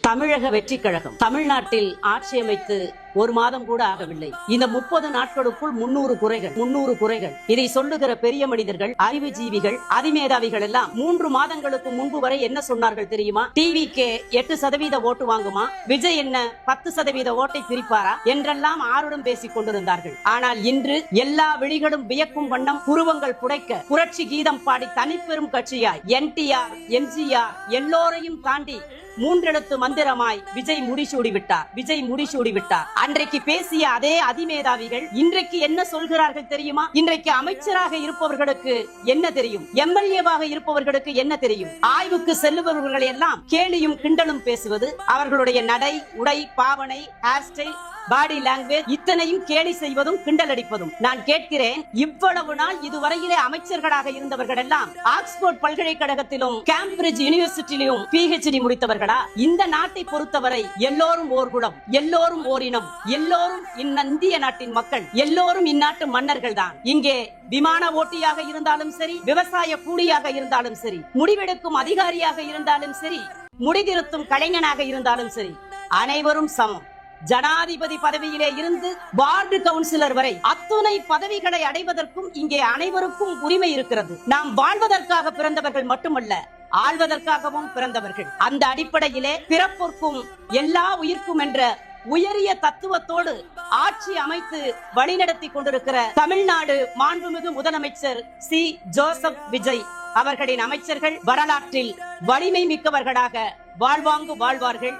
தமிழக வெற்றி கழகம் தமிழ்நாட்டில் ஆட்சி அமைத்து ஒரு மாதம் கூட ஆகவில்லை. இந்த 30 நாட்களுக்குள் 300 குறைகள். இதை சொல்லுகிற பெரிய மனிதர்கள், அறிவுஜீவிகள், அதிமேதாவிகள் எல்லாம் 3 மாதங்களுக்கு முன்பு வரை என்ன சொன்னார்கள் தெரியுமா? டிவிக்கு 8% ஓட்டு வாங்குமா, விஜய் என்ன 10% ஓட்டை பிரிப்பாரா என்றெல்லாம் ஆருடன் பேசிக் கொண்டிருந்தார்கள். ஆனால் இன்று எல்லா விழிகளும் வியக்கும் வண்ணம் புருவங்கள் புடைக்க புரட்சி கீதம் பாடி தனிப்பெரும் கட்சியாய் NTR, MGR எல்லோரையும் தாண்டி 3 எழுத்து மந்திரமாய் விஜய் முடிசூடி விட்டார். அன்றைக்கு பேசிய அதே அதிமேதாவிகள் இன்றைக்கு என்ன சொல்கிறார்கள் தெரியுமா? இன்றைக்கு அமைச்சராக இருப்பவர்களுக்கு என்ன தெரியும், MLA-வாக இருப்பவர்களுக்கு என்ன தெரியும்? ஆய்வுக்கு செல்லுபவர்கள் எல்லாம் கேலியும் கிண்டலும் பேசுவது, அவர்களுடைய நடை, உடை, பாவனை, ஹேர் ஸ்டைல், பாடி லாங்குவேஜ் இத்தனையும் கேலி செய்வதும் கிண்டல் அடிப்பதும். நான் கேட்கிறேன், இவ்வளவு நாள் இதுவரையிலே அமைச்சர்களாக இருந்தவர்கள் எல்லாம் ஆக்ஸ்போர்ட் பல்கலைக்கழகத்திலும் கேம்பிரிட்ஜ் யூனிவர்சிட்டியிலும் PhD முடித்தவர்களா? இந்த நாட்டை பொறுத்தவரை எல்லோரும் ஓர் குலம், எல்லோரும் ஓர் இனம், எல்லோரும் இந்திய நாட்டின் மக்கள், எல்லோரும் இந்நாட்டு மன்னர்கள் தான். இங்கே விமான ஓட்டியாக இருந்தாலும் சரி, விவசாய கூலியாக இருந்தாலும் சரி, முடிவெடுக்கும் அதிகாரியாக இருந்தாலும் சரி, முடிதிருத்தும் கலைஞனாக இருந்தாலும் சரி, அனைவரும் சமம். ஜனாதிபதி பதவியிலே இருந்து வார்டு கவுன்சிலர் வரை அத்துணை பதவிகளை அடைவதற்கும் இங்கே அனைவருக்கும் உரிமை இருக்கிறது. நாம் வாழ்வதற்காக பிறந்தவர்கள் மட்டுமல்ல, ஆள்வதற்காகவும் பிறந்தவர்கள். அந்த அடிப்படையிலே பிறப்புக்கும் எல்லா உயிர்க்கும் என்ற உயரிய தத்துவத்தோடு ஆட்சி அமைத்து வழிநடத்தி கொண்டிருக்கிற தமிழ்நாடு மாண்புமிகு முதலமைச்சர் C. ஜோசப் விஜய் அவர்களின் அமைச்சர்கள் வரலாற்றில் வலிமை மிக்கவர்களாக வாழ்வார்கள்.